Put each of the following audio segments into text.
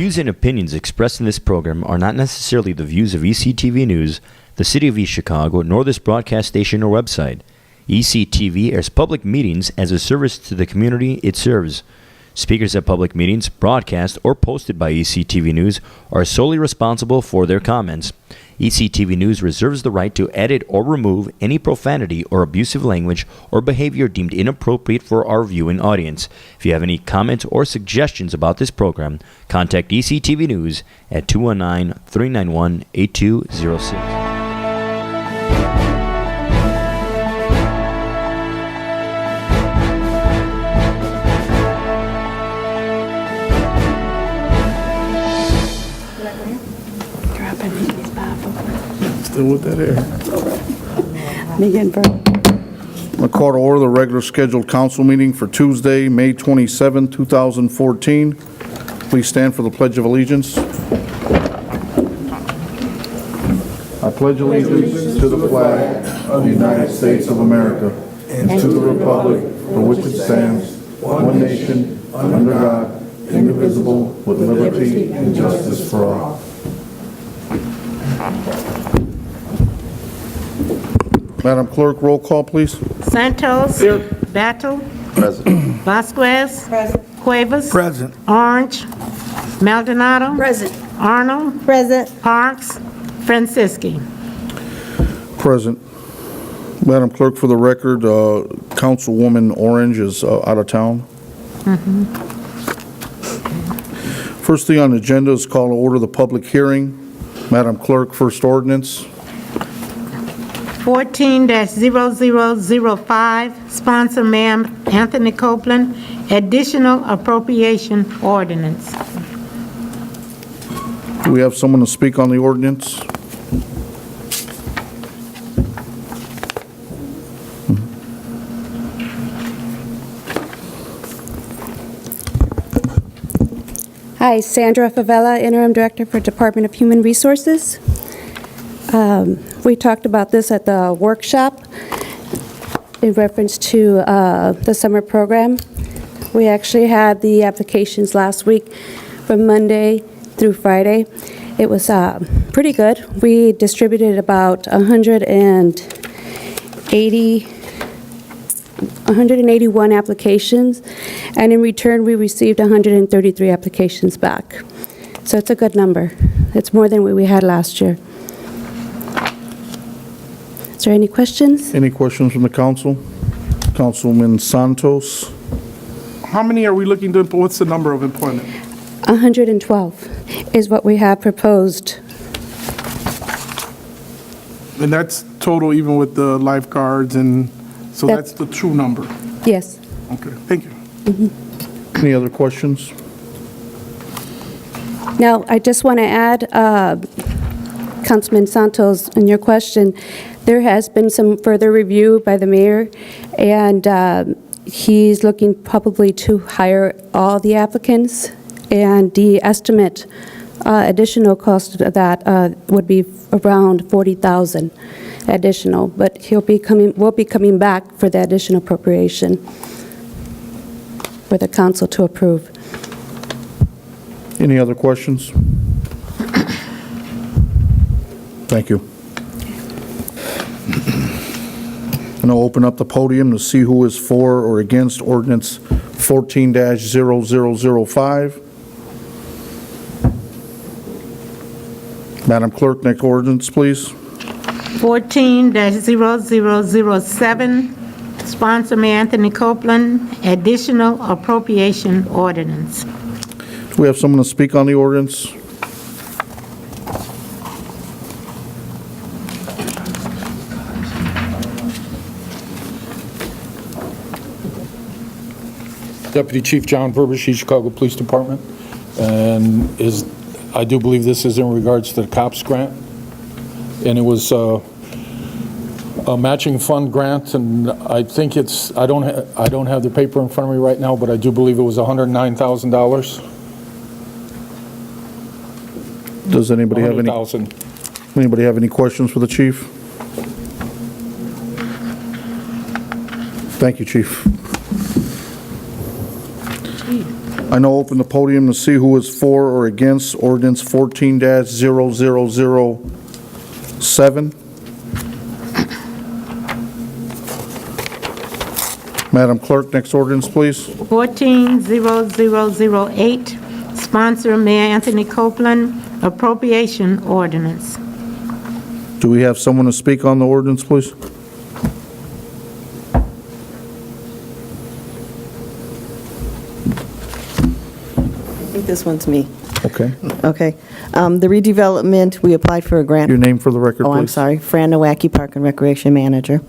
views and opinions expressed in this program are not necessarily the views of ECTV News, the City of East Chicago, nor this broadcast station or website. ECTV airs public meetings as a service to the community it serves. Speakers at public meetings, broadcast, or posted by ECTV News are solely responsible for their comments. ECTV News reserves the right to edit or remove any profanity or abusive language or behavior deemed inappropriate for our viewing audience. If you have any comments or suggestions about this program, contact ECTV News at 219-391-8206. Still with that air. Megan Burke. I'm going to call to order the regular scheduled council meeting for Tuesday, May 27, 2014. Please stand for the Pledge of Allegiance. I pledge allegiance to the flag of the United States of America and to the republic for which it stands, one nation, under God, indivisible, with liberty and justice for all. Madam Clerk, roll call, please. Santos. Here. Battle. Present. Vasquez. Present. Cuevas. Present. Orange. Maldonado. Present. Arnold. Present. Parks. Franciski. Present. Madam Clerk, for the record, Councilwoman Orange is out of town. First thing on the agenda is call to order the public hearing. Madam Clerk, first ordinance. 14-0005, sponsor Mayor Anthony Copeland, additional appropriation ordinance. Do we have someone to speak on the ordinance? Hi, Sandra Favela, Interim Director for Department of Human Resources. We talked about this at the workshop in reference to the summer program. We actually had the applications last week from Monday through Friday. It was pretty good. We distributed about 181 applications, and in return we received 133 applications back. So it's a good number. It's more than what we had last year. Is there any questions? Any questions from the council? Councilman Santos. How many are we looking to, what's the number of employment? 112 is what we have proposed. And that's total even with the lifeguards and, so that's the true number? Yes. Okay, thank you. Any other questions? Now, I just want to add, Councilman Santos, in your question, there has been some further review by the mayor, and he's looking probably to hire all the applicants, and the estimate additional cost of that would be around $40,000 additional, but we'll be coming back for the additional appropriation for the council to approve. Any other questions? Thank you. And I'll open up the podium to see who is for or against ordinance 14-0005. Madam Clerk, next ordinance, please. 14-0007, sponsor Mayor Anthony Copeland, additional appropriation ordinance. Do we have someone to speak on the ordinance? Deputy Chief John Verbish, East Chicago Police Department, and I do believe this is in regards to the COPS grant, and it was a matching fund grant, and I think it's, I don't have the paper in front of me right now, but I do believe it was $109,000. Does anybody have any? $100,000. Anybody have any questions for the chief? Thank you, Chief. I now open the podium to see who is for or against ordinance 14-0007. Madam Clerk, next ordinance, please. 14-0008, sponsor Mayor Anthony Copeland, appropriation ordinance. Do we have someone to speak on the ordinance, please? I think this one's me. Okay. Okay. The redevelopment, we applied for a grant. Your name for the record, please. Oh, I'm sorry. Fran Nowacki, Park and Recreation Manager.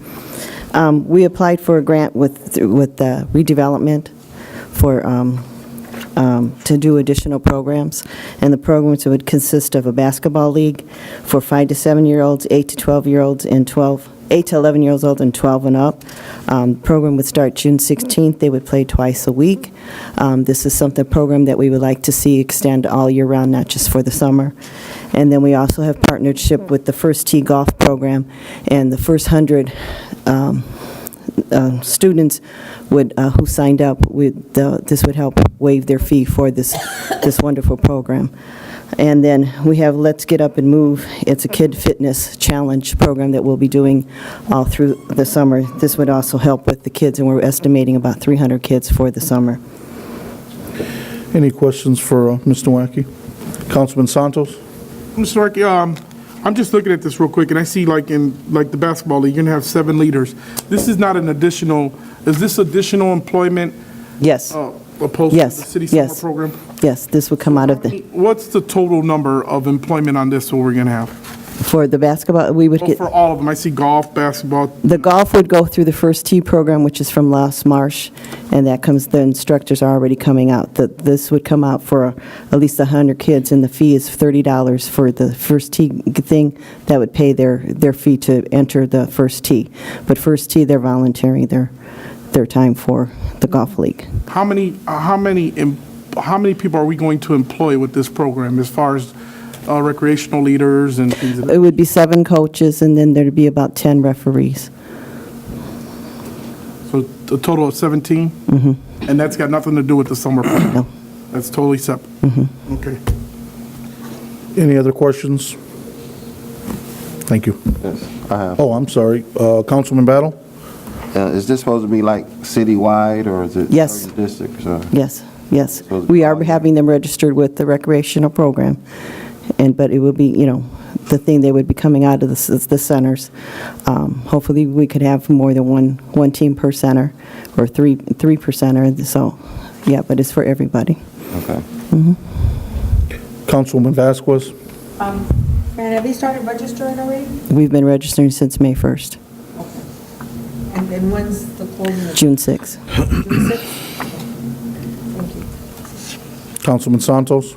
We applied for a grant with redevelopment for, to do additional programs. And the programs would consist of a basketball league for 5 to 7-year-olds, 8 to 12-year-olds, and 8 to 11 years old and 12 and up. Program would start June 16th. They would play twice a week. This is a program that we would like to see extend all year round, not just for the summer. And then we also have partnership with the First Tee Golf Program, and the first 100 students who signed up, this would help waive their fee for this wonderful program. And then we have Let's Get Up and Move. It's a kid fitness challenge program that we'll be doing all through the summer. This would also help with the kids, and we're estimating about 300 kids for the summer. Any questions for Mr. Wacky? Councilman Santos? Mr. Markey, I'm just looking at this real quick, and I see like in the basketball league, you're gonna have 7 leaders. This is not an additional, is this additional employment Yes, opposed to the yes, city summer yes. program? Yes, this would come out of the, What's the total number of employment on this what we're gonna have? for the basketball, we would Well, get, for all of them, I see golf, basketball. the golf would go through the First Tee program, which is from Lost Marsh, and that comes, the instructors are already coming out. This would come out for at least 100 kids, and the fee is $30 for the First Tee thing. That would pay their fee to enter the First Tee. But First Tee, they're volunteering their time for the golf league. How many people are we going to employ with this program as far as recreational leaders and things of that? It would be 7 coaches, and then there'd be about 10 referees. So a total of 17? Mm-hmm. And that's got nothing to do with the summer program? No. That's totally separate? Mm-hmm. Okay. Any other questions? Thank you. Yes, I have. Oh, I'm sorry. Councilman Battle? Is this supposed to be like citywide, or is it? Yes. certain districts? Yes, yes. So it's We are all- having them registered with the recreational program, but it will be, the thing, they would be coming out of the centers. Hopefully, we could have more than one team per center, or three per center, so, yeah, but it's for everybody. Okay. Councilwoman Vasquez? Fran, have you started registering already? We've been registering since May 1st, And then when's the closing? June 6th. June 6th? Thank you. Councilman Santos?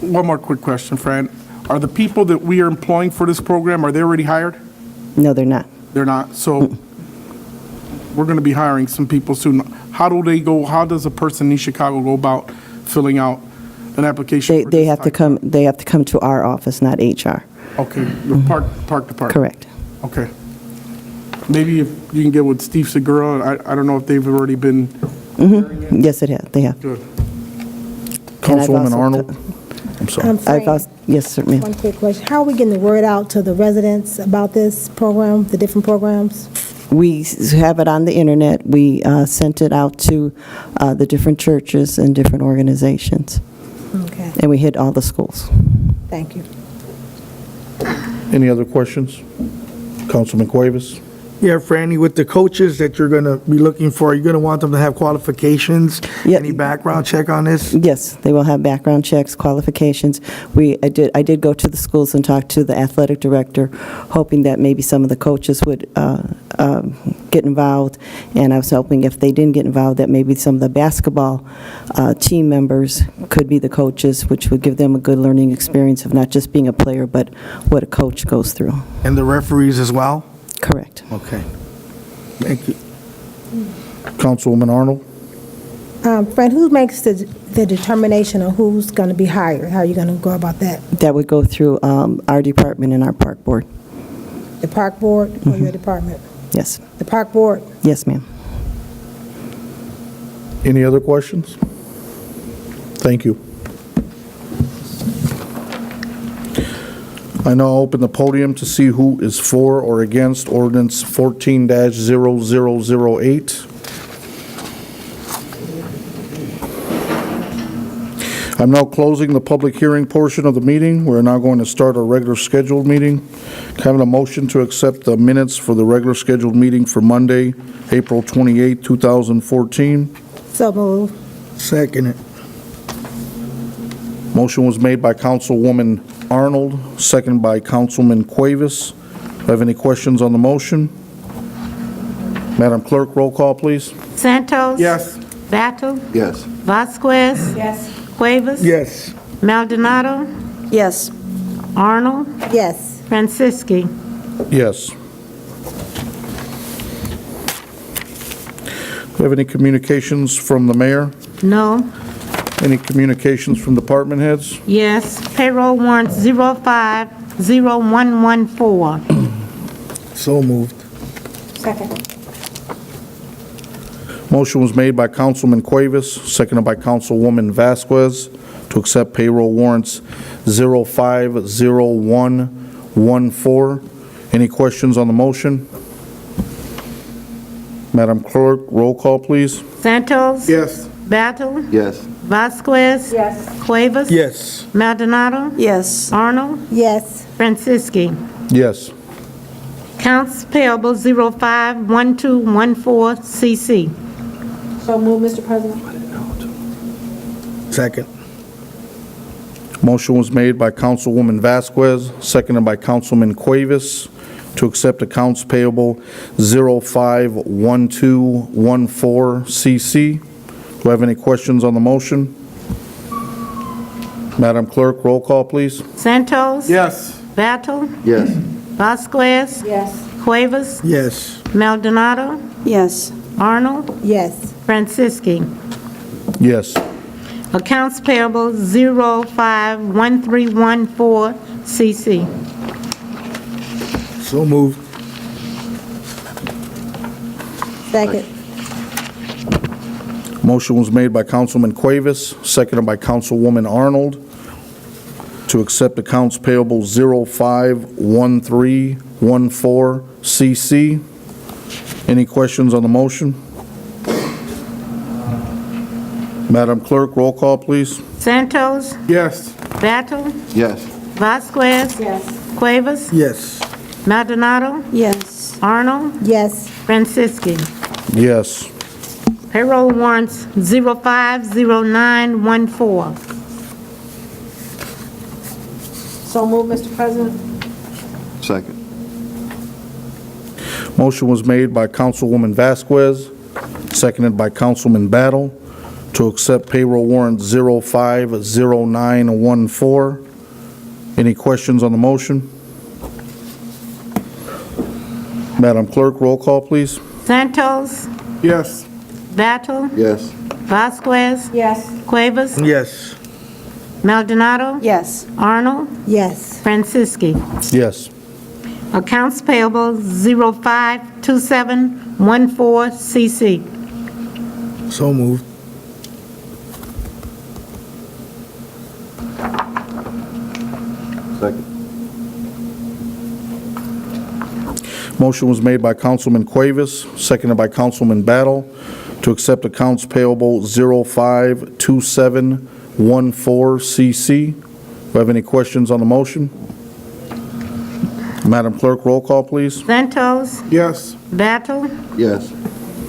One more quick question, Fran. Are the people that we are employing for this program, are they already hired? No, they're not. They're not. So we're going to be hiring some people soon. How does a person in East Chicago go about filling out an application? for They this have to type? come, to our office, not HR. Okay, the park department. Correct. Okay. Maybe if you can get with Steve Segura, I don't know if they've already been. Yes, they have. Good. And I've Councilwoman also- Arnold? I'm sorry. Fran, Yes, certainly. one quick question. How are we getting the word out to the residents about this program, the different programs? We have it on the internet. We sent it out to the different churches and different organizations, Okay, and we hit all the schools. thank you. Any other questions? Councilman Cuevas? Yeah, Franny, with the coaches that you're going to be looking for, you're going to want them to have qualifications? Yeah. Any background check on this? Yes, they will have background checks, qualifications. I did go to the schools and talk to the athletic director, hoping that maybe some of the coaches would get involved, and I was hoping if they didn't get involved, that maybe some of the basketball team members could be the coaches, which would give them a good learning experience of not just being a player, but what a coach goes through. And the referees as well? Correct. Okay. Thank you. Councilwoman Arnold? Fran, who makes the determination of who's going to be hired? How are you going to go about that? That would go through our department and our park board. The park board or your department? Yes. The park board? Yes, ma'am. Any other questions? Thank you. I now open the podium to see who is for or against ordinance 14-0008. I'm now closing the public hearing portion of the meeting. We're now going to start our regular scheduled meeting. Can I have a motion to accept the minutes for the regular scheduled meeting for Monday, April 28, 2014? So moved. Second it. Motion was made by Councilwoman Arnold, seconded by Councilman Cuevas. Do you have any questions on the motion? Madam Clerk, roll call, please. Santos? Yes. Battle? Yes. Vasquez? Yes. Cuevas? Yes. Maldonado? Yes. Arnold? Yes. Franciski? Yes. Do you have any communications from the mayor? No. Any communications from department heads? Yes. Payroll warrant 050114. So moved. Second. Motion was made by Councilman Cuevas, seconded by Councilwoman Vasquez, to accept payroll warrants 050114. Any questions on the motion? Madam Clerk, roll call, please. Santos? Yes. Battle? Yes. Vasquez? Yes. Cuevas? Yes. Maldonado? Yes. Arnold? Yes. Franciski? Yes. Accounts payable 051214 CC. So moved, Mr. President. Second. Motion was made by Councilwoman Vasquez, seconded by Councilman Cuevas, to accept accounts payable 051214 CC. Do I have any questions on the motion? Madam Clerk, roll call, please. Santos? Yes. Battle? Yes. Vasquez? Yes. Cuevas? Yes. Maldonado? Yes. Arnold? Yes. Franciski? Yes. Accounts payable 051314 CC. So moved. Second. Motion was made by Councilman Cuevas, seconded by Councilwoman Arnold, to accept accounts payable 051314 CC. Any questions on the motion? Madam Clerk, roll call, please. Santos? Yes. Battle? Yes. Vasquez? Yes. Cuevas? Yes. Maldonado? Yes. Arnold? Yes. Franciski? Yes. Payroll warrants 050914. So moved, Mr. President. Second. Motion was made by Councilwoman Vasquez, seconded by Councilman Battle, to accept payroll warrant 050914. Any questions on the motion? Madam Clerk, roll call, please. Santos? Yes. Battle? Yes. Vasquez? Yes. Cuevas? Yes. Maldonado? Yes. Arnold? Yes. Franciski? Yes. Accounts payable 052714 CC. So moved. Second. Motion was made by Councilman Cuevas, seconded by Councilman Battle, to accept accounts payable 052714 CC. Do you have any questions on the motion? Madam Clerk, roll call, please. Santos? Yes. Battle? Yes.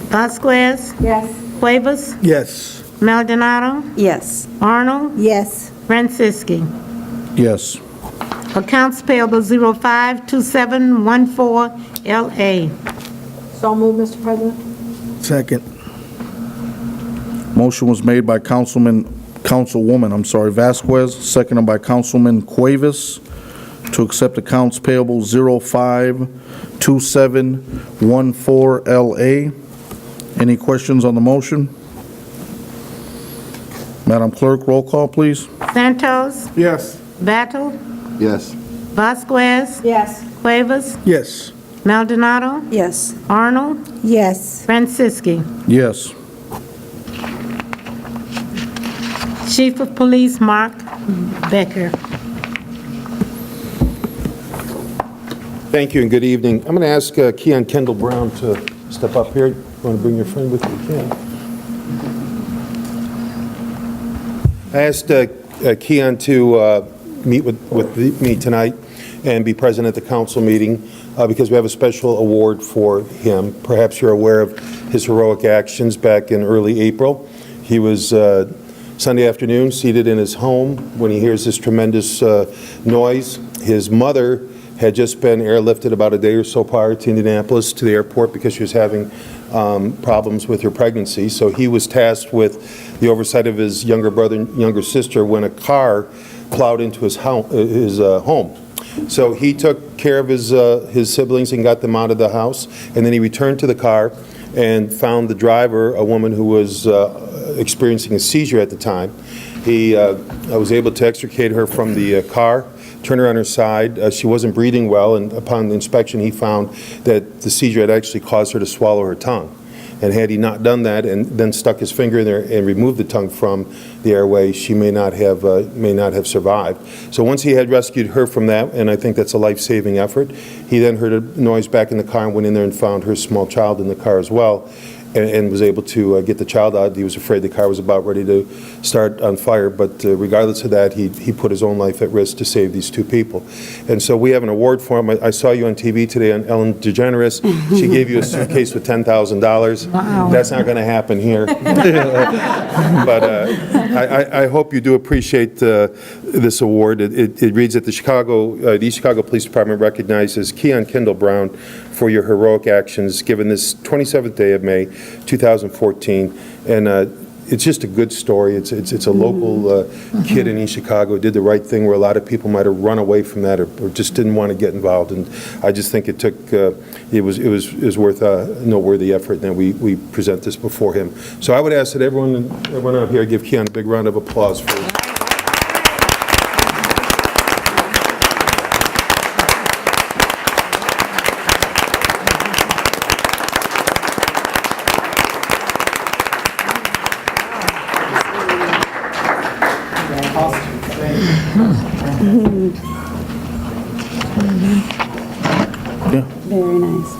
Vasquez? Yes. Cuevas? Yes. Maldonado? Yes. Arnold? Yes. Franciski? Yes. Accounts payable 052714 LA. So moved, Mr. President. Second. Motion was made by Councilwoman Vasquez, seconded by Councilman Cuevas, to accept accounts payable 052714 LA. Any questions on the motion? Madam Clerk, roll call, please. Santos? Yes. Battle? Yes. Vasquez? Yes. Cuevas? Yes. Maldonado? Yes. Arnold? Yes. Franciski? Yes. Chief of Police Mark Becker. Thank you and good evening. I'm going to ask Keon Kendall Brown to step up here. You want to bring your friend with you? You can. I asked Keon to meet with me tonight and be present at the council meeting because we have a special award for him. Perhaps you're aware of his heroic actions back in early April. He was Sunday afternoon seated in his home when he hears this tremendous noise. His mother had just been airlifted about a day or so prior to Indianapolis to the airport because she was having problems with her pregnancy. So he was tasked with the oversight of his younger brother and younger sister when a car plowed into his home. So he took care of his siblings and got them out of the house, and then he returned to the car and found the driver, a woman who was experiencing a seizure at the time. He was able to extricate her from the car, turn her on her side. She wasn't breathing well, and upon the inspection, he found that the seizure had actually caused her to swallow her tongue. And had he not done that and then stuck his finger in there and removed the tongue from the airway, she may not have survived. So once he had rescued her from that, and I think that's a life-saving effort, he then heard a noise back in the car and went in there and found her small child in the car as well, and was able to get the child out. He was afraid the car was about ready to start on fire, but regardless of that, he put his own life at risk to save these two people. And so we have an award for him. I saw you on TV today on Ellen DeGeneres. She gave you a suitcase with $10,000. Wow. That's not going to happen here. But I hope you do appreciate this award. It reads that the East Chicago Police Department recognizes Keon Kendall Brown for your heroic actions given this 27th day of May, 2014. And it's just a good story. It's a local kid in East Chicago who did the right thing where a lot of people might have run away from that or just didn't want to get involved. And I just think it was worth a noteworthy effort, and that we present this before him. So I would ask that everyone out here give Keon a big round of applause for it. Very nice.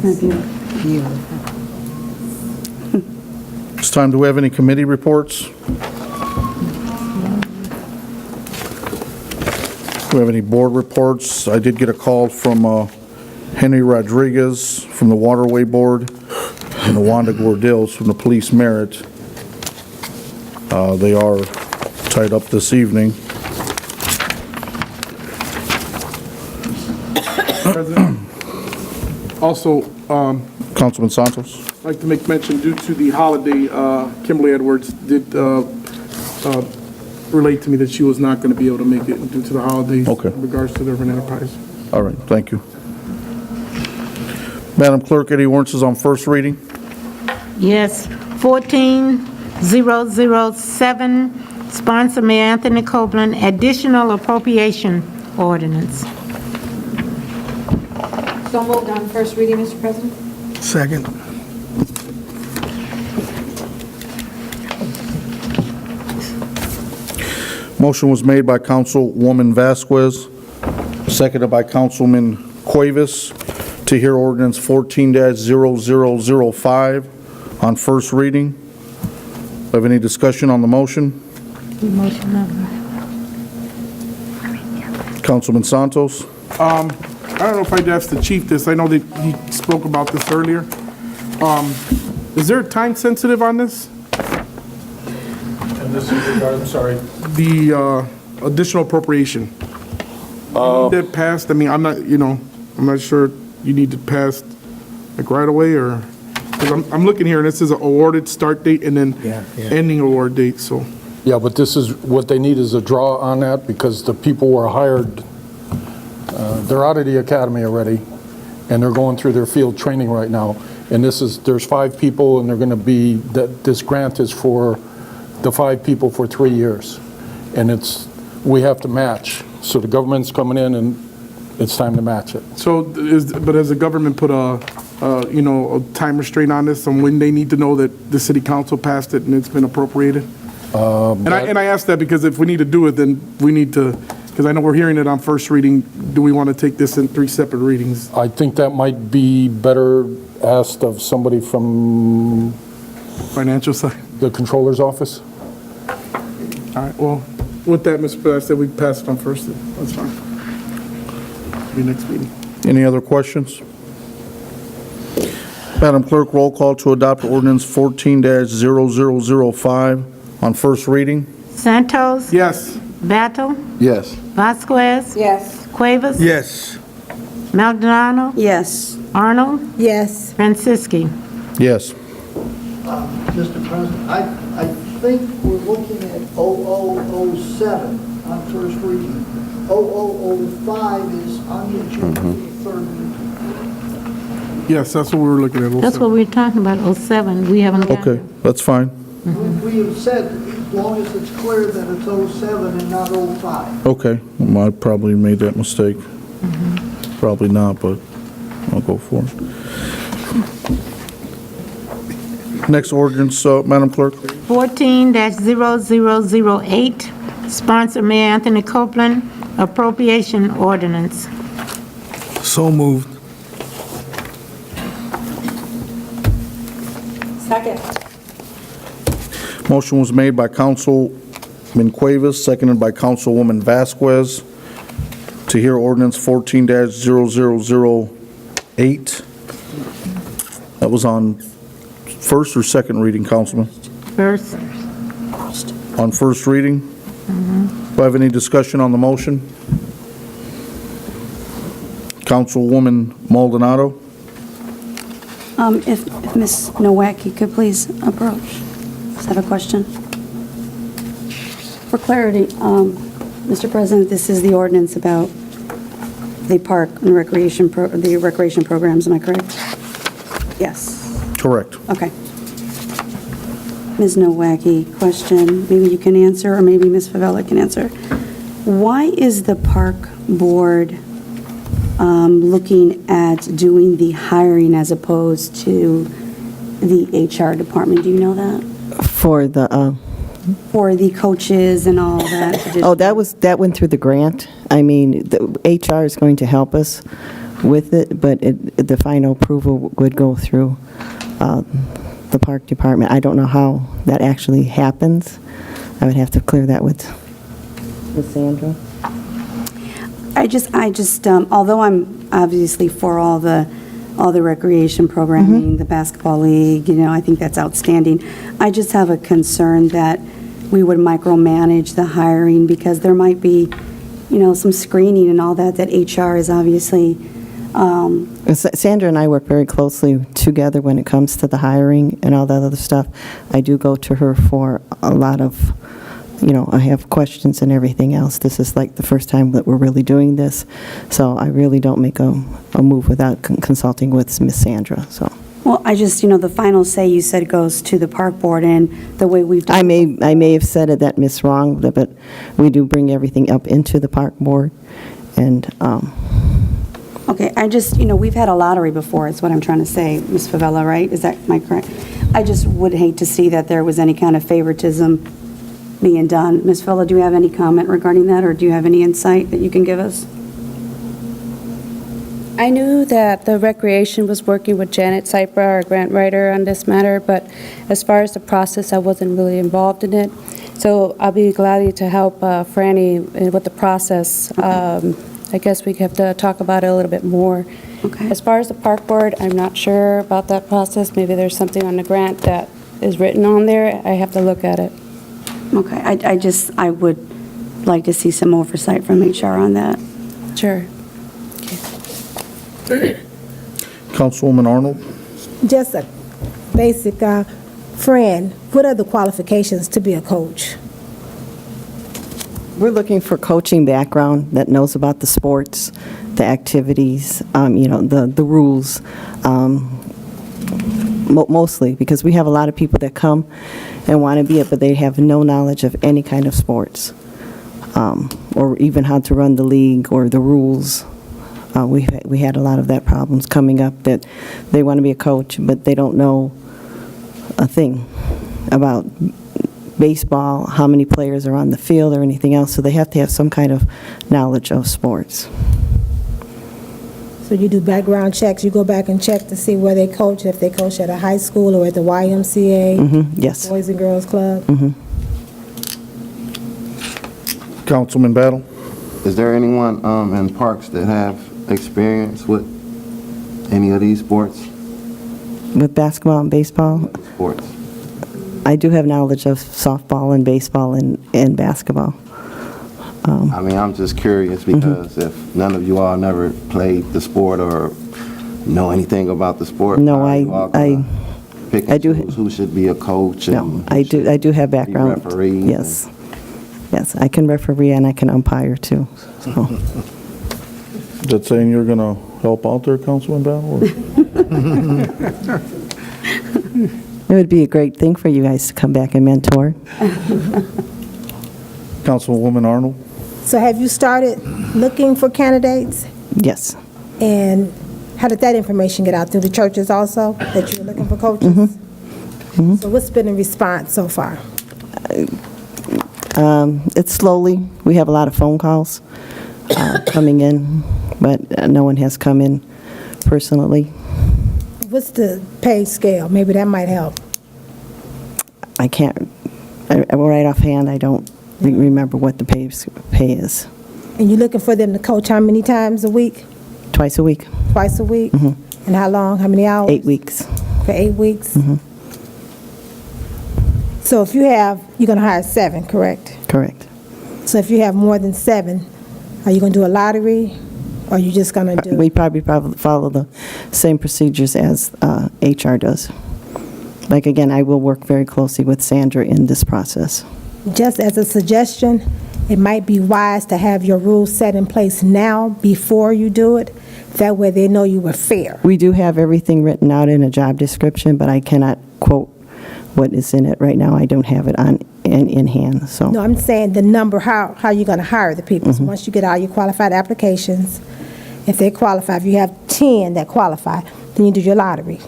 Isn't that beautiful? It's time. Do we have any committee reports? Do we have any board reports? I did get a call from Henry Rodriguez from the Waterway Board and the Wanda Gordills from the Police Merit. They are tied up this evening. President. Also, Councilman Santos? I'd like to make mention, due to the holiday, Kimberly Edwards did relate to me that she was not going to be able to make it due to the holidays. Okay. In regards to the urban enterprise. All right, thank you. Madam Clerk, any ordinances on first reading? Yes, 14007, sponsor Mayor Anthony Copeland, additional appropriation ordinance. So moved on first reading, Mr. President. Second. Motion was made by Councilwoman Vasquez, seconded by Councilman Cuevas, to hear ordinance 14-0005 on first reading. Have any discussion on the motion? Motion number. Councilman Santos? I don't know if I'd ask the chief this. I know that he spoke about this earlier. Is there a time sensitive on this? And this is regarding, I'm sorry. The additional appropriation? That passed, I mean, I'm not sure you need to pass like right away, or, because I'm looking here and it says awarded start date and then ending award date, so. Yeah, but this is, what they need is a draw on that because the people were hired, they're out of the academy already, and they're going through their field training right now. And there's 5 people, and they're going to be, this grant is for the 5 people for 3 years. And we have to match. So the government's coming in, and it's time to match it. So, but has the government put a time restraint on this, on when they need to know that the city council passed it and it's been appropriated? And I asked that because if we need to do it, then we need to, because I know we're hearing it on first reading, do we want to take this in 3 separate readings? I think that might be better asked of somebody from Financial side? the Controller's office. All right, well, with that, Mr. President, I said we pass it on first, that's fine. Be next meeting. Any other questions? Madam Clerk, roll call to adopt ordinance 14-0005 on first reading. Santos? Yes. Battle? Yes. Vasquez? Yes. Cuevas? Yes. Maldonado? Yes. Arnold? Yes. Franciski? Yes. Mr. President, I think we're looking at 0007 on first reading. 0005 is on the agenda for the third reading. Yes, that's what we were looking at. That's what we were talking about, 07. We haven't got Okay, that's fine. We have said, as long as it's clear that it's 07 and not 05. Okay, I probably made that mistake. Probably not, but I'll go for it. Next ordinance, Madam Clerk. 14-0008, sponsor Mayor Anthony Copeland, appropriation ordinance. So moved. Second. Motion was made by Councilman Cuevas, seconded by Councilwoman Vasquez to hear ordinance 14-0008. That was on first or second reading, Councilman? First. On first reading? Do I have any discussion on the motion? Councilwoman Maldonado? If Ms. Nowacki could please approach. Does have a question? For clarity, Mr. President, this is the ordinance about the park and recreation, the recreation programs, am I correct? Yes. Correct. Okay. Ms. Nowacki, question, maybe you can answer, or maybe Ms. Favela can answer. Why is the park board looking at doing the hiring as opposed to the HR department? Do you know that? For the, For the coaches and all that? oh, that went through the grant. I mean, the HR is going to help us with it, but the final approval would go through the park department. I don't know how that actually happens. I would have to clear that with Ms. Sandra. I just, although I'm obviously for all the recreation programming, the basketball league, I think that's outstanding. I just have a concern that we would micromanage the hiring because there might be, some screening and all that HR is obviously. Sandra and I work very closely together when it comes to the hiring and all that other stuff. I do go to her for a lot of, I have questions and everything else. This is like the first time that we're really doing this, so I really don't make a move without consulting with Ms. Sandra, so. Well, I just, the final say you said goes to the park board, and the way we've done. I may have said it that Miss wrong, but we do bring everything up into the park board, and, Okay, I just, we've had a lottery before, is what I'm trying to say, Ms. Favela, right? Am I correct? I just would hate to see that there was any kind of favoritism being done. Ms. Favela, do you have any comment regarding that, or do you have any insight that you can give us? I knew that the recreation was working with Janet Cypra, our grant writer, on this matter, but as far as the process, I wasn't really involved in it. So I'll be glad to help Franny with the process. I guess we have to talk about it a little bit more. Okay. As far as the park board, I'm not sure about that process. Maybe there's something on the grant that is written on there. I have to look at it. Okay, I would like to see some oversight from HR on that. Sure. Councilwoman Arnold? Just a basic, Fran, what are the qualifications to be a coach? we're looking for coaching background that knows about the sports, the activities, the rules, mostly, because we have a lot of people that come and want to be it, but they have no knowledge of any kind of sports, or even how to run the league or the rules. We had a lot of that problems coming up, that they want to be a coach, but they don't know a thing about baseball, how many players are on the field or anything else, so they have to have some kind of knowledge of sports. So you do background checks, you go back and check to see where they coach, if they coach at a high school or at the YMCA, Yes. Boys and Girls Club? Councilman Battle? Is there anyone in parks that have experience with any of these sports? With basketball and baseball, Sports. I do have knowledge of softball and baseball and basketball. I mean, I'm just curious because if none of you all never played the sport or know anything about the sport, No, how are you all gonna pick I and do- choose who should be a coach No, and I do have background. referees and- Yes. Yes, I can referee and I can umpire too, so. Is that saying you're going to help out there, Councilman Battle? or- It would be a great thing for you guys to come back and mentor. Councilwoman Arnold? So have you started looking for candidates? Yes. And how did that information get out through the churches also, that you were looking for coaches? So what's been the response so far? It's slowly, we have a lot of phone calls coming in, but no one has come in personally. What's the pay scale? Maybe that might help. I can't, right offhand, I don't remember what the pay is. And you're looking for them to coach how many times a week? Twice a week, Twice a week? And how long? How many hours? 8 weeks. For 8 weeks? So if you're going to hire 7, correct? Correct. So if you have more than 7, are you going to do a lottery? Or are you just going to do? We probably follow the same procedures as HR does. Like, again, I will work very closely with Sandra in this process. Just as a suggestion, it might be wise to have your rules set in place now before you do it. That way they know you were fair. We do have everything written out in a job description, but I cannot quote what is in it right now. I don't have it in hand, so. No, I'm saying the number, how you're going to hire the people. So once you get all your qualified applications, if they qualify, if you have 10 that qualify, then you do your lottery.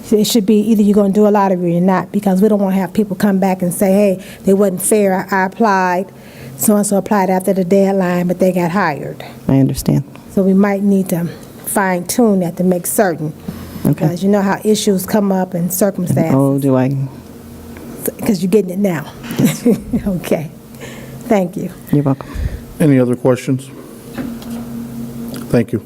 So it should be either you're going to do a lottery or not, because we don't want to have people come back and say, hey, they wasn't fair, I applied, so-and-so applied after the deadline, but they got hired. I understand. So we might need to fine-tune that to make certain. Because you know how issues come up and circumstances. Oh, do I? Because you're getting it now. Okay. Thank you. You're welcome. Any other questions? Thank you.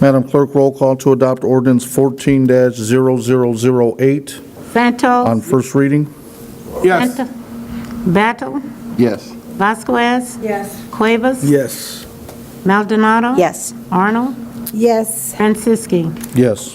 Madam Clerk, roll call to adopt ordinance 14-0008 Santos. on first reading. Yes. Battle. Yes. Vasquez. Yes. Cuevas. Yes. Maldonado. Yes. Arnold. Yes. Franciski. Yes.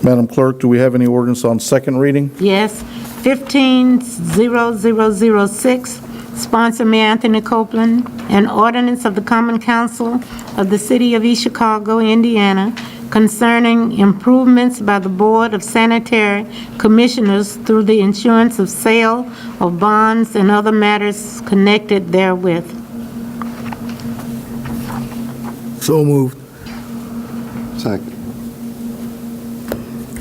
Madam Clerk, do we have any ordinance on second reading? Yes. 15-0006, sponsor Mayor Anthony Copeland, an ordinance of the Common Council of the City of East Chicago, Indiana, concerning improvements by the Board of Sanitary Commissioners through the issuance of sale of bonds and other matters connected therewith. So moved. Second.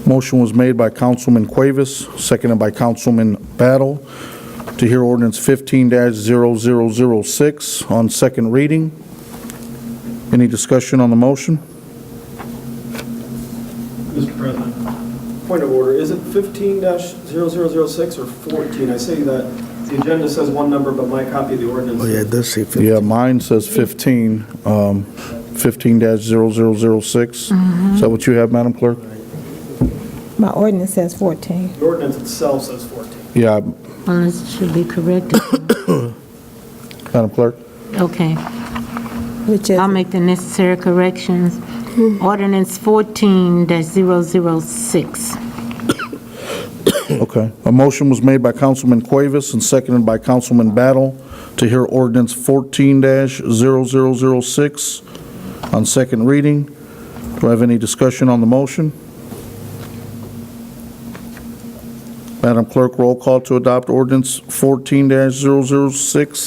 Motion was made by Councilman Cuevas, seconded by Councilman Battle, to hear ordinance 15-0006 on second reading. Any discussion on the motion? Mr. President, point of order, is it 15-0006 or 14? I say that the agenda says one number, but my copy of the ordinance. Oh, yeah, it does say 15. Yeah, mine says 15, 15-0006. Is that what you have, Madam Clerk? My ordinance says 14. The ordinance itself says 14. Yeah, Well, it should be corrected. Madam Clerk? Okay. Which is, I'll make the necessary corrections. Ordinance 14-006. Okay. A motion was made by Councilman Cuevas and seconded by Councilman Battle to hear ordinance 14-0006 on second reading. Do I have any discussion on the motion? Madam Clerk, roll call to adopt ordinance 14-006.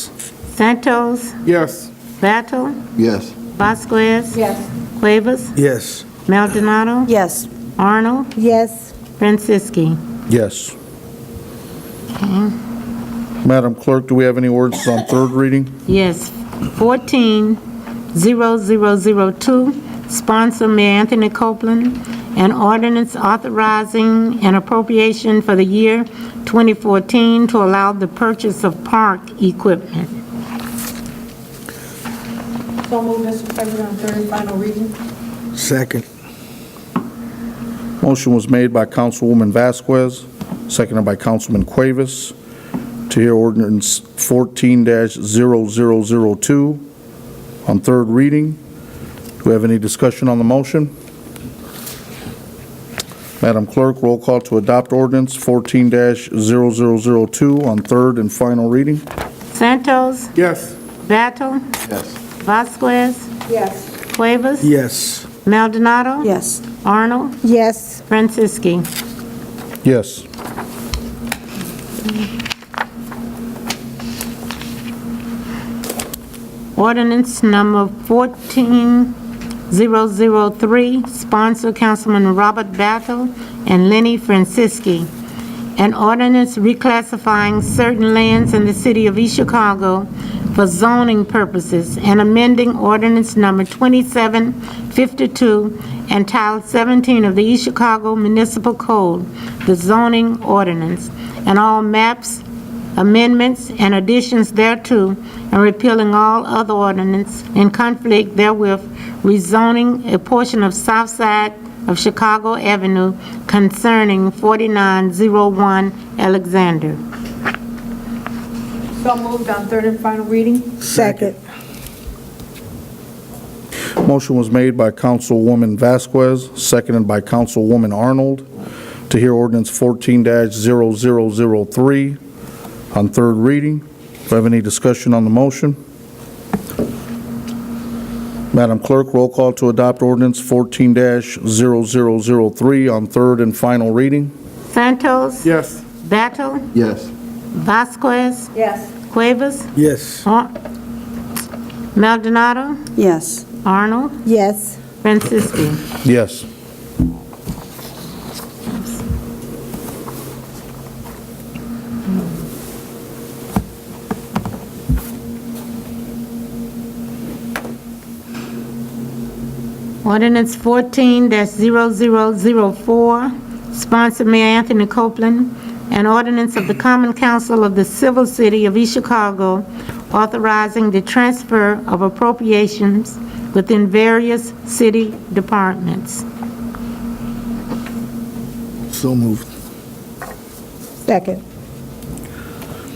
Santos. Yes. Battle. Yes. Vasquez. Yes. Cuevas. Yes. Maldonado. Yes. Arnold. Yes. Franciski. Yes. Madam Clerk, do we have any ordinances on third reading? Yes, 14-0002, sponsor Mayor Anthony Copeland, an ordinance authorizing an appropriation for the year 2014 to allow the purchase of park equipment. So moved, Mr. President, on third and final reading. Second. Motion was made by Councilwoman Vasquez, seconded by Councilman Cuevas, to hear ordinance 14-0002 on third reading. Do we have any discussion on the motion? Madam Clerk, roll call to adopt ordinance 14-0002 on third and final reading. Santos? Yes. Battle? Yes. Vasquez? Yes. Cuevas? Yes. Maldonado? Yes. Arnold? Yes. Franciski? Yes. Ordinance number 14-003, sponsor Councilman Robert Battle and Lenny Franciski. An ordinance reclassifying certain lands in the city of East Chicago for zoning purposes and amending ordinance number 2752 and Title 17 of the East Chicago Municipal Code, the zoning ordinance, and all maps, amendments, and additions thereto, and repealing all other ordinance in conflict therewith, rezoning a portion of south side of Chicago Avenue concerning 4901 Alexander. So moved on third and final reading. Second. Motion was made by Councilwoman Vasquez, seconded by Councilwoman Arnold, to hear ordinance 14-0003 on third reading. Do I have any discussion on the motion? Madam Clerk, roll call to adopt ordinance 14-0003 on third and final reading. Santos? Yes. Battle? Yes. Vasquez? Yes. Cuevas? Yes. Maldonado? Yes. Arnold? Yes. Franciski? Yes. Ordinance 14-0004, sponsor Mayor Anthony Copeland, an ordinance of the Common Council of the Civil City of East Chicago authorizing the transfer of appropriations within various city departments. So moved. Second.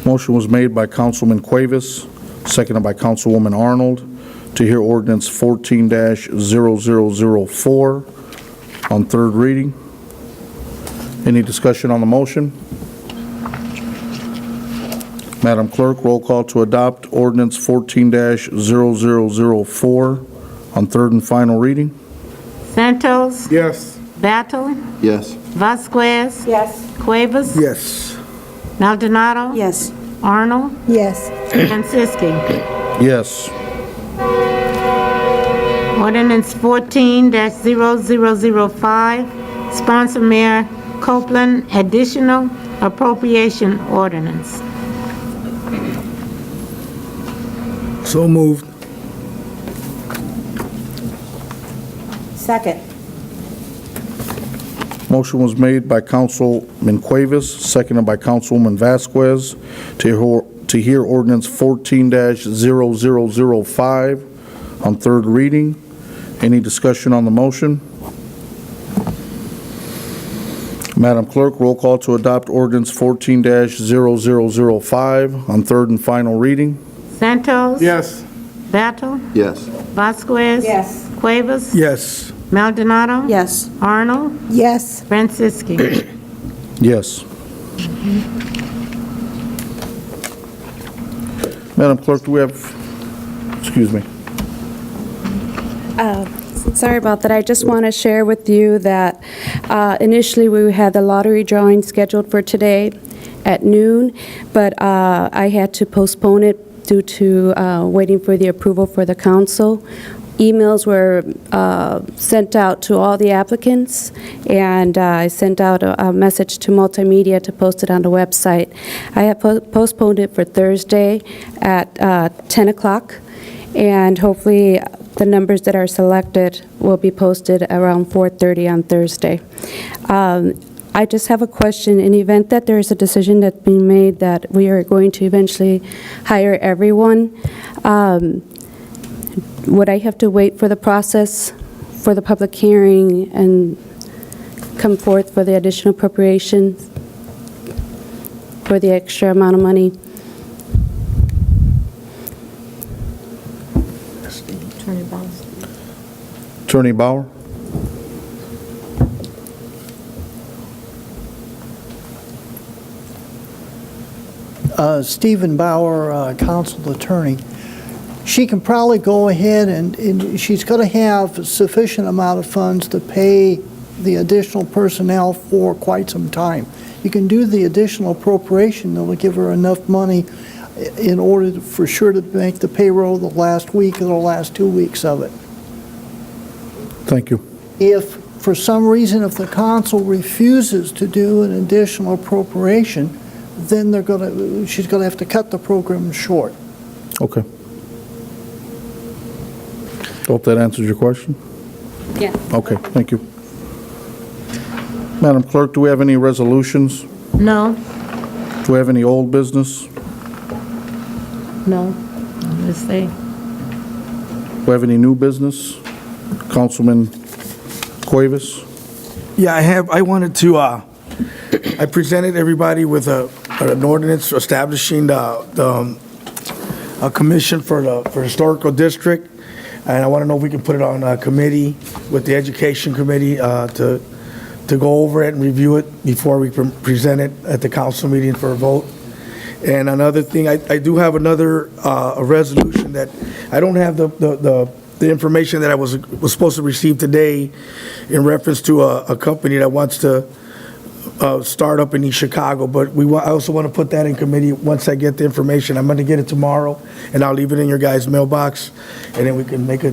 Motion was made by Councilman Cuevas, seconded by Councilwoman Arnold, to hear ordinance 14-0004 on third reading. Any discussion on the motion? Madam Clerk, roll call to adopt ordinance 14-0004 on third and final reading. Santos? Yes. Battle? Yes. Vasquez? Yes. Cuevas? Yes. Maldonado? Yes. Arnold? Yes. Franciski? Yes. Ordinance 14-0005, sponsor Mayor Copeland, additional appropriation ordinance. So moved. Second. Motion was made by Councilman Cuevas, seconded by Councilwoman Vasquez, to hear ordinance 14-0005 on third reading. Any discussion on the motion? Madam Clerk, roll call to adopt ordinance 14-0005 on third and final reading. Santos? Yes. Battle? Yes. Vasquez? Yes. Cuevas? Yes. Maldonado? Yes. Arnold? Yes. Franciski? Yes. Madam Clerk, do we have, excuse me. Sorry about that. I just want to share with you that initially we had the lottery drawing scheduled for today at noon, but I had to postpone it due to waiting for the approval for the council. emails were sent out to all the applicants, and I sent out a message to multimedia to post it on the website. I have postponed it for Thursday at 10 o'clock, and hopefully the numbers that are selected will be posted around 4:30 on Thursday. I just have a question. In the event that there is a decision that's being made that we are going to eventually hire everyone, would I have to wait for the process for the public hearing and come forth for the additional appropriation for the extra amount of money? Attorney Bauer? Stephen Bauer, council attorney. She can probably go ahead and she's going to have sufficient amount of funds to pay the additional personnel for quite some time. You can do the additional appropriation that'll give her enough money in order for sure to make the payroll the last week or the last 2 weeks of it. Thank you. If, for some reason, if the council refuses to do an additional appropriation, then she's going to have to cut the program short. Okay. Hope that answers your question. Yeah. Okay, thank you. Madam Clerk, do we have any resolutions? No? Do we have any old business? No. Let's see. Do we have any new business? Councilman Cuevas? Yeah, I wanted to, I presented everybody with an ordinance establishing a commission for historical district, and I want to know if we can put it on a committee with the education committee to go over it and review it before we present it at the council meeting for a vote. And another thing, I do have another a resolution that I don't have the information that I was supposed to receive today in reference to a company that wants to start up in East Chicago, but I also want to put that in committee once I get the information. I'm going to get it tomorrow, and I'll leave it in your guys' mailbox, and then we can make a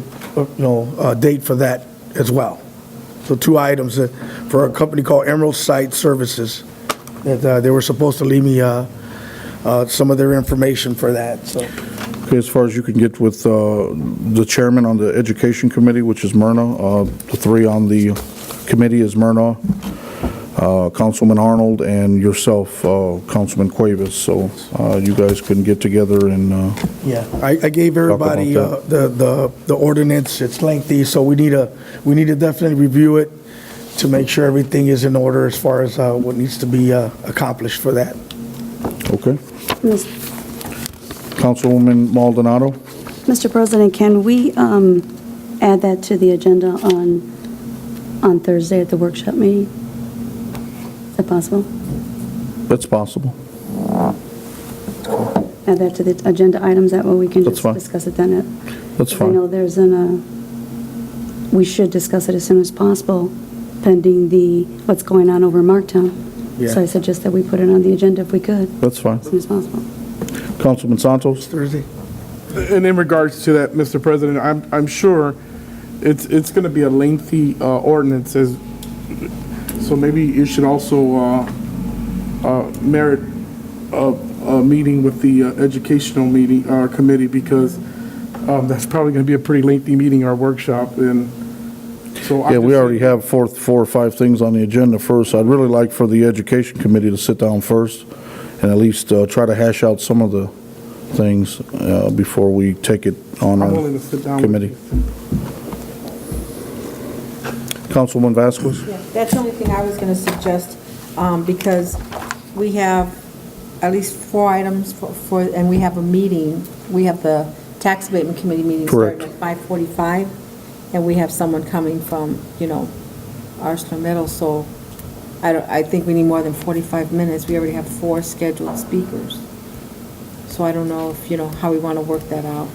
date for that as well. So 2 items for a company called Emerald Site Services that they were supposed to leave me some of their information for that. So. Okay, as far as you can get with the chairman on the education committee, which is Myrna, the 3 on the committee is Myrna, Councilman Arnold, and yourself, Councilman Cuevas. So you guys can get together and yeah, I gave everybody the ordinance. It's lengthy, so we need to definitely review it to make sure everything is in order as far as what needs to be accomplished for that. okay. Councilwoman Maldonado? Mr. President, can we add that to the agenda on Thursday at the workshop meeting? Is that possible? That's possible. Add that to the agenda items, that way we can That's just fine. discuss it then. That's I fine. know there's we should discuss it as soon as possible, pending what's going on over in Marktown. Yeah. So I suggest that we put it on the agenda if we could, That's fine. as soon as possible. Councilman Santos? Thursday. And in regards to that, Mr. President, I'm sure it's going to be a lengthy ordinance, so maybe you should also merit a meeting with the educational committee, because that's probably going to be a pretty lengthy meeting, our workshop, and so. Yeah, we already have 4 or 5 things on the agenda first. I'd really like for the education committee to sit down first and at least try to hash out some of the things before we take it on I'm our willing to sit down with committee. Councilwoman Vasquez? Yeah, that's the only thing I was going to suggest, because we have at least 4 items and we have a meeting. We have the tax abatement committee meeting Correct. starting at 5:45, and we have someone coming from, ArcelorMittal, so I think we need more than 45 minutes. We already have 4 scheduled speakers. So I don't know if, how we want to work that out.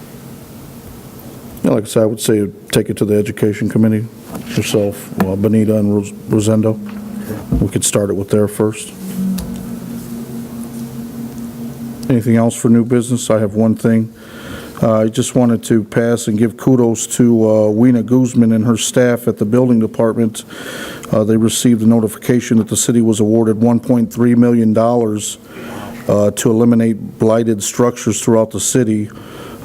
Yeah, like I said, I would say take it to the education committee, yourself, Benita and Rosendo. We could start it with there first. Anything else for new business? I have one thing. I just wanted to pass and give kudos to Weena Guzman and her staff at the building department. They received a notification that the city was awarded $1.3 million to eliminate blighted structures throughout the city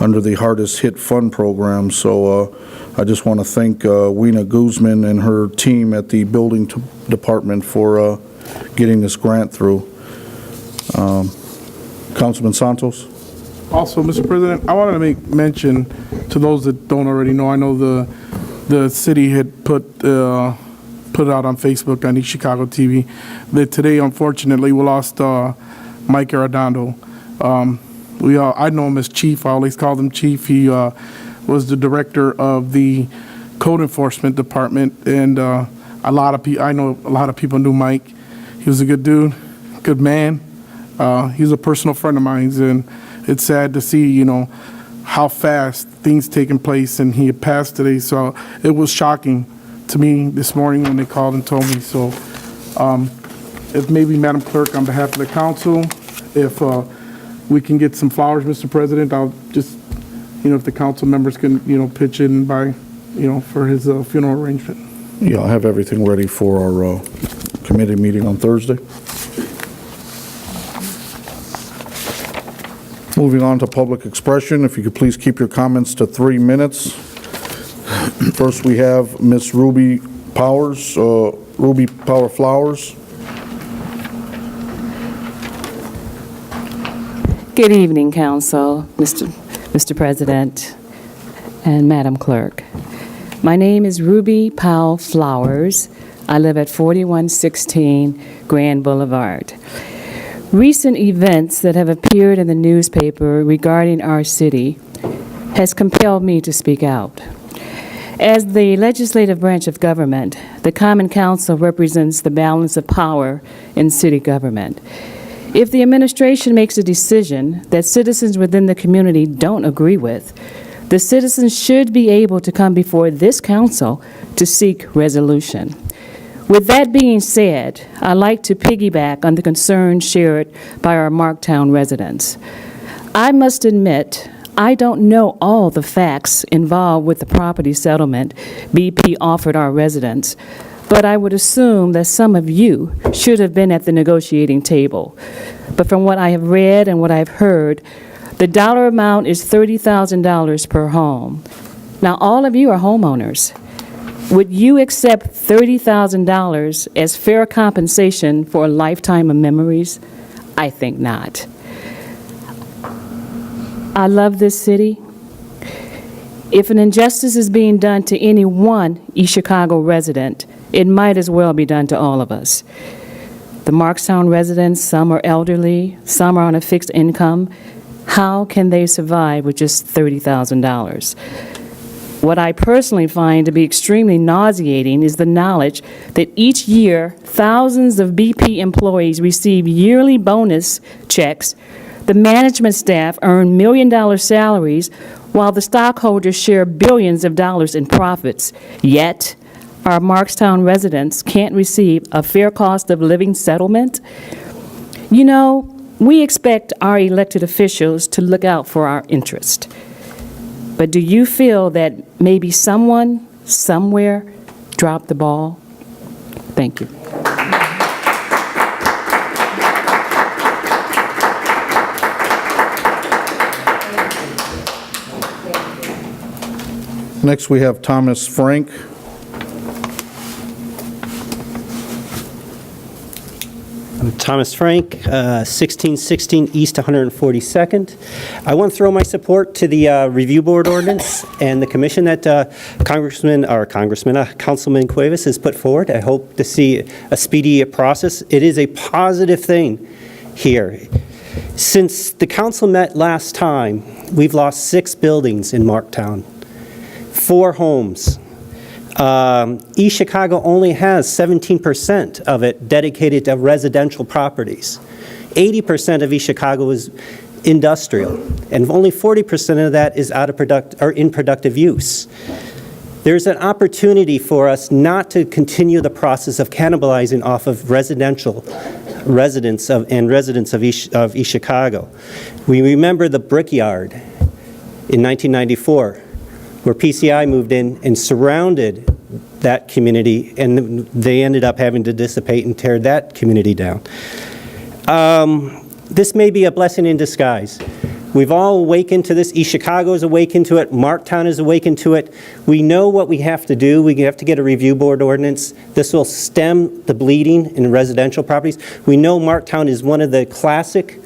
under the Hardest Hit Fund program. So I just want to thank Weena Guzman and her team at the building department for getting this grant through. Councilman Santos? Also, Mr. President, I wanted to make mention to those that don't already know, I know the city had put it out on Facebook on East Chicago TV that today, unfortunately, we lost Mike Arredondo. I know him as Chief. I always called him Chief. He was the director of the Code Enforcement Department, and I know a lot of people knew Mike. He was a good dude, good man. He's a personal friend of mine, and it's sad to see, how fast things taking place, and he had passed today. So it was shocking to me this morning when they called and told me. So if maybe Madam Clerk, on behalf of the council, if we can get some flowers, Mr. President, I'll just, if the council members can, pitch in by, for his funeral arrangement. Yeah, I'll have everything ready for our committee meeting on Thursday. Moving on to public expression, if you could please keep your comments to 3 minutes. First, we have Miss Ruby Powers, Ruby Power Flowers. Good evening, Council, Mr. President, and Madam Clerk. My name is Ruby Powell Flowers. I live at 4116 Grand Boulevard. Recent events that have appeared in the newspaper regarding our city has compelled me to speak out. As the legislative branch of government, the Common Council represents the balance of power in city government. If the administration makes a decision that citizens within the community don't agree with, the citizens should be able to come before this council to seek resolution. With that being said, I'd like to piggyback on the concerns shared by our Marktown residents. I must admit, I don't know all the facts involved with the property settlement BP offered our residents, but I would assume that some of you should have been at the negotiating table. But from what I have read and what I've heard, the dollar amount is $30,000 per home. Now, all of you are homeowners. Would you accept $30,000 as fair compensation for a lifetime of memories? I think not. I love this city. If an injustice is being done to any one East Chicago resident, it might as well be done to all of us. The Markstown residents, some are elderly, some are on a fixed income. How can they survive with just $30,000? What I personally find to be extremely nauseating is the knowledge that each year, thousands of BP employees receive yearly bonus checks. The management staff earn million-dollar salaries, while the stockholders share billions of dollars in profits. Yet, our Markstown residents can't receive a fair cost of living settlement. We expect our elected officials to look out for our interest. But do you feel that maybe someone, somewhere, dropped the ball? Thank you. Next, we have Thomas Frank. I'm Thomas Frank, 1616 East 142nd. I want to throw my support to the review board ordinance and the commission that Councilman Cuevas has put forward. I hope to see a speedy process. It is a positive thing here. Since the council met last time, we've lost 6 buildings in Marktown, 4 homes. East Chicago only has 17% of it dedicated to residential properties. 80% of East Chicago is industrial, and only 40% of that is in productive use. There's an opportunity for us not to continue the process of cannibalizing off of residential residents of East Chicago. We remember the Brickyard in 1994, where PCI moved in and surrounded that community, and they ended up having to dissipate and tear that community down. This may be a blessing in disguise. We've all awakened to this. East Chicago is awakened to it. Marktown is awakened to it. We know what we have to do. We have to get a review board ordinance. This will stem the bleeding in residential properties. We know Marktown is one of the classic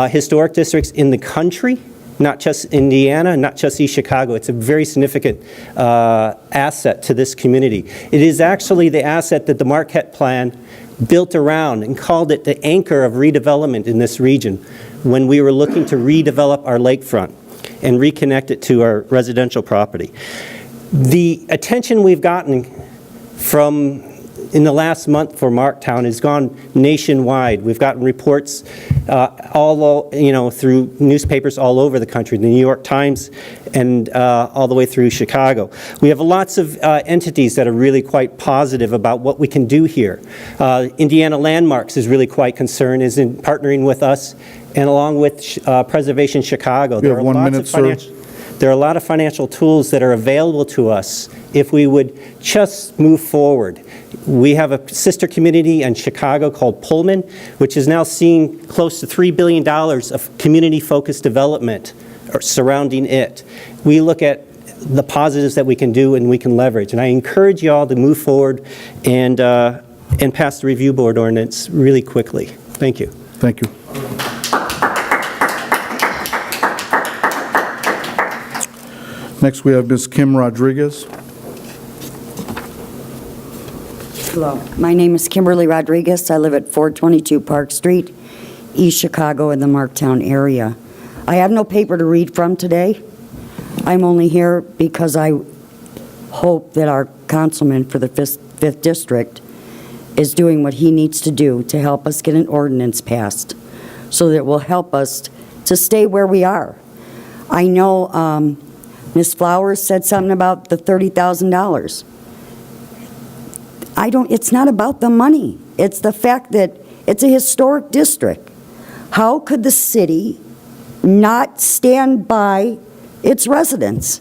historic districts in the country, not just Indiana, not just East Chicago. It's a very significant asset to this community. It is actually the asset that the Marquette Plan built around and called it the anchor of redevelopment in this region when we were looking to redevelop our lakefront and reconnect it to our residential property. The attention we've gotten from in the last month for Marktown has gone nationwide. We've gotten reports through newspapers all over the country, the New York Times and all the way through Chicago. We have lots of entities that are really quite positive about what we can do here. Indiana Landmarks is really quite concerned, is in partnering with us and along with Preservation Chicago. You have 1 minute, sir. There are a lot of financial tools that are available to us if we would just move forward. We have a sister community in Chicago called Pullman, which is now seeing close to $3 billion of community-focused development surrounding it. We look at the positives that we can do and we can leverage. And I encourage you all to move forward and pass the review board ordinance really quickly. Thank you. Thank you. Next, we have Ms. Kim Rodriguez. Hello, my name is Kimberly Rodriguez. I live at 422 Park Street, East Chicago in the Marktown area. I have no paper to read from today. I'm only here because I hope that our councilman for the 5th District is doing what he needs to do to help us get an ordinance passed so that it will help us to stay where we are. I know Ms. Flowers said something about the $30,000. It's not about the money. It's the fact that it's a historic district. How could the city not stand by its residents?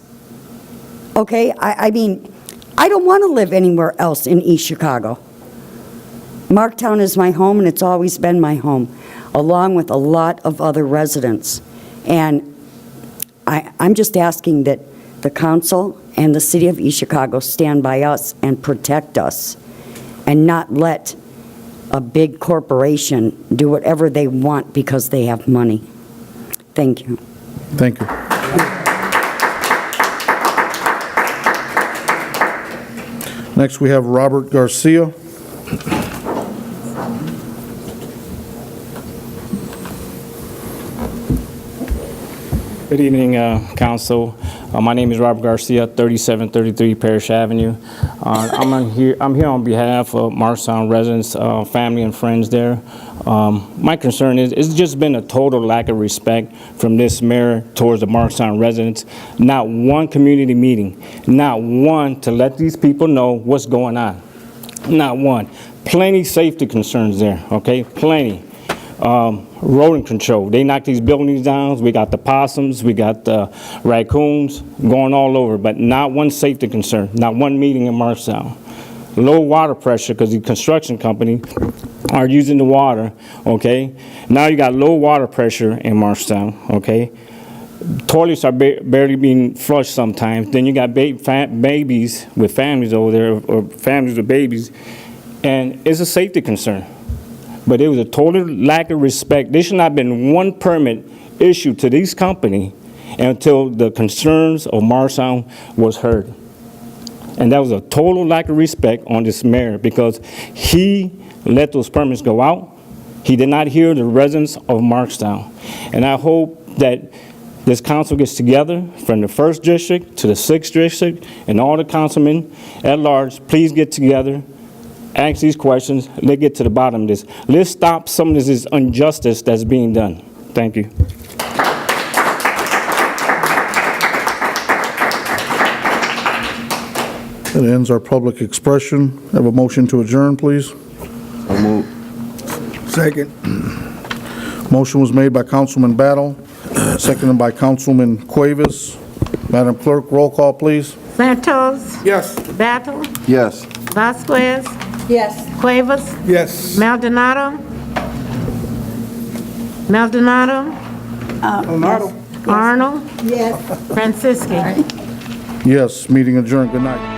Okay, I mean, I don't want to live anywhere else in East Chicago. Marktown is my home, and it's always been my home, along with a lot of other residents. And I'm just asking that the council and the city of East Chicago stand by us and protect us and not let a big corporation do whatever they want because they have money. Thank you. Thank you. Next, we have Robert Garcia. Good evening, Council. My name is Robert Garcia, 3733 Parish Avenue. I'm here on behalf of Marktown residents, family and friends there. My concern is it's just been a total lack of respect from this mayor towards the Marktown residents. Not one community meeting, not one to let these people know what's going on. Not one. Plenty safety concerns there, okay? Plenty. Rodent control. They knock these buildings down. We got the possums, we got the raccoons going all over, but not one safety concern, not one meeting in Marktown. Low water pressure because the construction company are using the water, okay? Now you got low water pressure in Marktown, okay? Toilets are barely being flushed sometimes. Then you got babies with families over there, or families with babies, and it's a safety concern. But it was a total lack of respect. There should not have been one permit issued to this company until the concerns of Marktown was heard. And that was a total lack of respect on this mayor because he let those permits go out. He did not hear the residents of Marktown. And I hope that this council gets together from the 1st District to the 6th District and all the councilmen at large, please get together. Ask these questions. Let's get to the bottom of this. Let's stop some of this injustice that's being done. Thank you. That ends our public expression. Have a motion to adjourn, please. I'll move. Second. Motion was made by Councilman Battle, seconded by Councilman Cuevas. Madam Clerk, roll call, please. Santos, Yes. Battle, Yes. Vasquez, Yes. Cuevas, Yes. Maldonado, Maldonado, Leonardo. Arnold, Yes. Francisci. Yes, meeting adjourned. Good night.